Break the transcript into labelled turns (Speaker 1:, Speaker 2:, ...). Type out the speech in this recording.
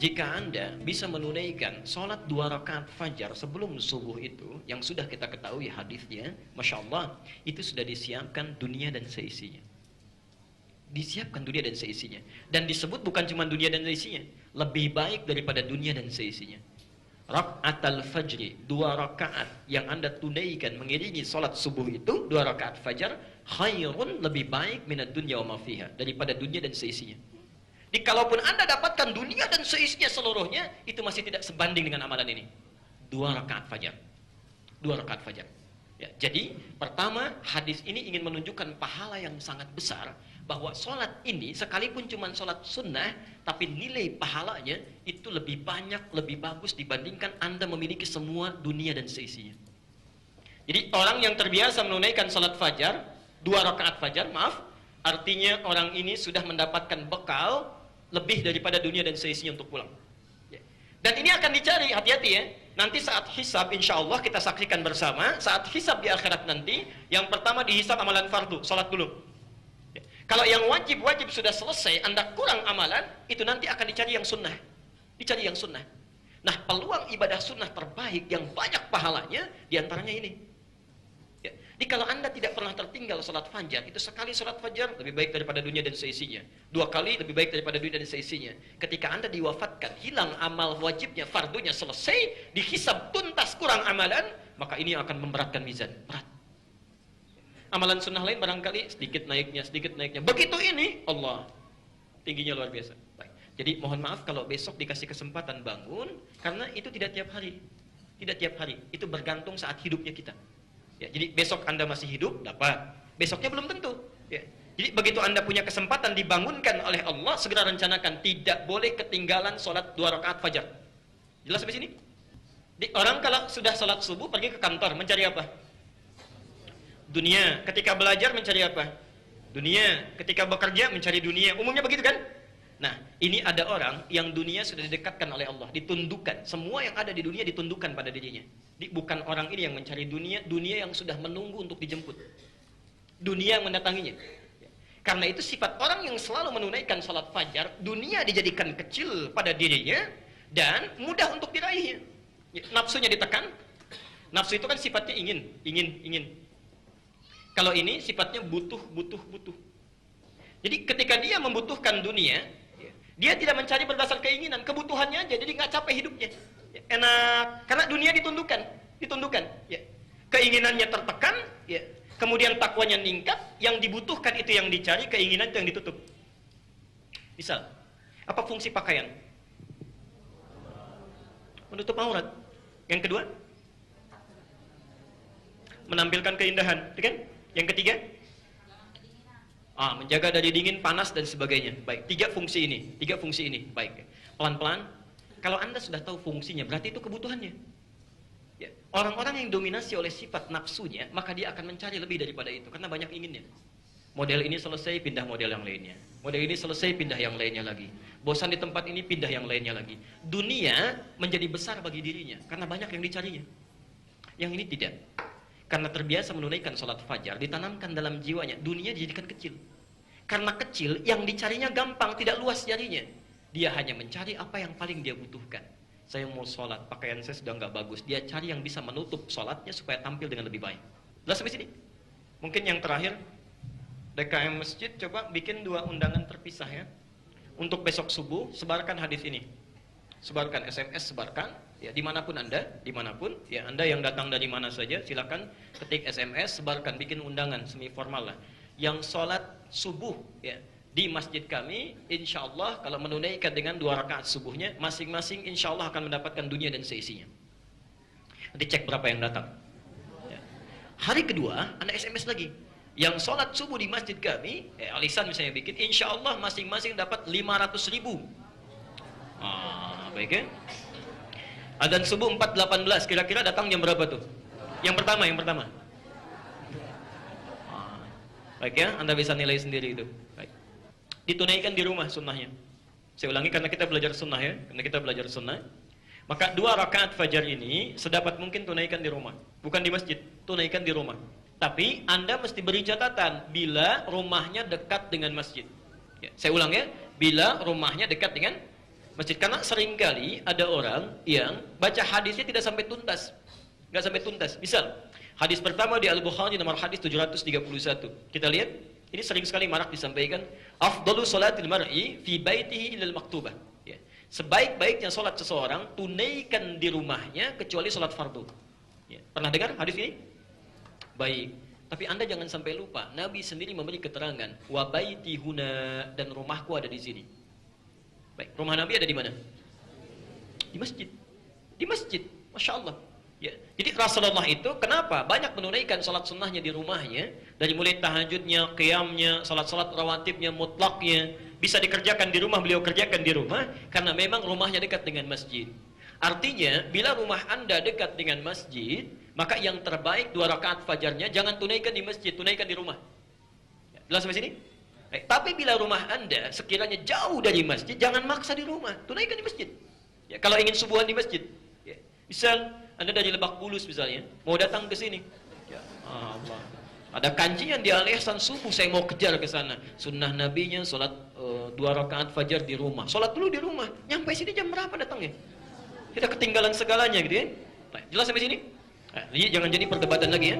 Speaker 1: Jika Anda bisa menunaikan sholat 2 rakaat fajar sebelum subuh itu, yang sudah kita ketahui hadisnya, Masya Allah, itu sudah disiapkan dunia dan seisinya. Disiapkan dunia dan seisinya. Dan disebut bukan cuma dunia dan seisinya, lebih baik daripada dunia dan seisinya. Raka'atul fajri, 2 rakaat yang Anda tunaikan mengiringi sholat subuh itu, 2 rakaat fajar, khairun, lebih baik minad dunya wa ma fiha, daripada dunia dan seisinya. Jadi kalaupun Anda dapatkan dunia dan seisinya seluruhnya, itu masih tidak sebanding dengan amalan ini. 2 rakaat fajar. 2 rakaat fajar. Ya, jadi pertama, hadis ini ingin menunjukkan pahala yang sangat besar, bahwa sholat ini sekalipun cuma sholat sunnah, tapi nilai pahalanya itu lebih banyak, lebih bagus dibandingkan Anda memiliki semua dunia dan seisinya. Jadi orang yang terbiasa menunaikan sholat fajar, 2 rakaat fajar, maaf, artinya orang ini sudah mendapatkan bekal lebih daripada dunia dan seisinya untuk pulang. Dan ini akan dicari, hati-hati ya. Nanti saat hisab, insya Allah kita saksikan bersama, saat hisab di akhirat nanti, yang pertama dihisab amalan fardu, sholat dulu. Kalau yang wajib-wajib sudah selesai, Anda kurang amalan, itu nanti akan dicari yang sunnah. Dicari yang sunnah. Nah, peluang ibadah sunnah terbaik yang banyak pahalanya, diantaranya ini. Ya. Jadi kalau Anda tidak pernah tertinggal sholat fajar, itu sekali sholat fajar lebih baik daripada dunia dan seisinya. 2 kali lebih baik daripada dunia dan seisinya. Ketika Anda diwafatkan, hilang amal wajibnya, fardunya selesai, dihisab tuntas kurang amalan, maka ini akan memberatkan mizan. Berat. Amalan sunnah lain barangkali sedikit naiknya, sedikit naiknya. Begitu ini, Allah, tingginya luar biasa. Baik. Jadi mohon maaf kalau besok dikasih kesempatan bangun, karena itu tidak tiap hari. Tidak tiap hari. Itu bergantung saat hidupnya kita. Ya, jadi besok Anda masih hidup, dapat. Besoknya belum tentu. Ya. Jadi begitu Anda punya kesempatan dibangunkan oleh Allah, segera rencanakan. Tidak boleh ketinggalan sholat 2 rakaat fajar. Jelas sampai sini? Orang kalau sudah sholat subuh pergi ke kantor, mencari apa? Dunia. Ketika belajar mencari apa? Dunia. Ketika bekerja mencari dunia. Umumnya begitu kan? Nah, ini ada orang yang dunia sudah didekatkan oleh Allah, ditundukkan. Semua yang ada di dunia ditundukkan pada dirinya. Bukan orang ini yang mencari dunia, dunia yang sudah menunggu untuk dijemput. Dunia yang mendatanginya. Karena itu sifat orang yang selalu menunaikan salat fajar, dunia dijadikan kecil pada dirinya dan mudah untuk diraihnya. Nafsunya ditekan. Nafsu itu kan sifatnya ingin. Kalau ini sifatnya butuh. Jadi ketika dia membutuhkan dunia, dia tidak mencari berdasar keinginan, kebutuhannya aja, jadi nggak capek hidupnya. Enak, karena dunia ditundukkan. Ya. Keinginannya tertekan, ya. Kemudian takwanya meningkat, yang dibutuhkan itu yang dicari, keinginan itu yang ditutup. Misal, apa fungsi pakaian? Menutup aurat. Yang kedua, menampilkan keindahan, kan? Yang ketiga, menjaga dari dingin, panas dan sebagainya. Baik, 3 fungsi ini. Baik, pelan-pelan. Kalau Anda sudah tahu fungsinya, berarti itu kebutuhannya. Ya. Orang-orang yang dominasi oleh sifat nafsunya, maka dia akan mencari lebih daripada itu, karena banyak inginnya. Model ini selesai, pindah model yang lainnya. Model ini selesai, pindah yang lainnya lagi. Bosan di tempat ini, pindah yang lainnya lagi. Dunia menjadi besar bagi dirinya, karena banyak yang dicarinya. Yang ini tidak. Karena terbiasa menunaikan sholat fajar, ditanamkan dalam jiwanya, dunia dijadikan kecil. Karena kecil, yang dicarinya gampang, tidak luas jarinya. Dia hanya mencari apa yang paling dia butuhkan. Saya mau sholat, pakaian saya sudah nggak bagus. Dia cari yang bisa menutup sholatnya supaya tampil dengan lebih baik. Jelas sampai sini? Mungkin yang terakhir, DKM Masjid coba bikin 2 undangan terpisah ya. Untuk besok subuh, sebarkan hadis ini. Sebarkan SMS, sebarkan ya, dimanapun Anda, ya, Anda yang datang dari mana saja silakan ketik SMS, sebarkan, bikin undangan semi formal lah, yang sholat subuh ya di masjid kami, insya Allah kalau menunaikan dengan 2 rakaat subuhnya, masing-masing insya Allah akan mendapatkan dunia dan seisinya. Nanti cek berapa yang datang ya. Hari kedua Anda SMS lagi, yang sholat subuh di masjid kami, Alisan misalnya bikin, insya Allah masing-masing dapat 500.000. Baik ya. Adzan subuh 4.18, kira-kira datang jam berapa tuh? Yang pertama. Baik ya, Anda bisa nilai sendiri itu. Baik. Ditunaikan di rumah sunnahnya. Saya ulangi karena kita belajar sunnah ya, Maka 2 rakaat fajar ini sedapat mungkin tunaikan di rumah, bukan di masjid, tunaikan di rumah. Tapi Anda mesti beri catatan bila rumahnya dekat dengan masjid. Ya, saya ulang ya, bila rumahnya dekat dengan masjid. Karena seringkali ada orang yang baca hadisnya tidak sampai tuntas. Nggak sampai tuntas. Misal, hadis pertama di Al-Bukhari nomor hadis 731. Kita lihat, ini sering sekali marak disampaikan. Afdalu salatil mar'i fi baitihi ilal maktubah. Ya. Sebaik-baiknya salat seseorang tunaikan di rumahnya kecuali salat fardu. Ya. Pernah dengar hadis ini? Baik. Tapi Anda jangan sampai lupa, Nabi sendiri memberi keterangan, wa baiti huna, dan rumahku ada di sini. Baik, rumah Nabi ada di mana? Di masjid. Di masjid, Masya Allah. Ya. Jadi Rasulullah itu kenapa banyak menunaikan salat sunnahnya di rumahnya, dari mulai tahajudnya, qiyamnya, salat-salat rawatibnya, mutlaknya, bisa dikerjakan di rumah, beliau kerjakan di rumah, karena memang rumahnya dekat dengan masjid. Artinya, bila rumah Anda dekat dengan masjid, maka yang terbaik 2 rakaat fajarnya jangan tunaikan di masjid, tunaikan di rumah. Ya, jelas sampai sini? Baik. Tapi bila rumah Anda sekiranya jauh dari masjid, jangan maksa di rumah, tunaikan di masjid. Ya, kalau ingin subuhan di masjid, ya. Misal Anda dari Lebak Bulus misalnya, mau datang ke sini, ya Allah, ada kajian di Al Ihsan subuh, saya mau kejar ke sana. Sunnah nabinya sholat 2 rakaat fajar di rumah, sholat dulu di rumah. Nyampe sini jam berapa datangnya? Kita ketinggalan segalanya gitu ya. Nah, jelas sampai sini? Nah, jangan jadi perdebatan lagi ya.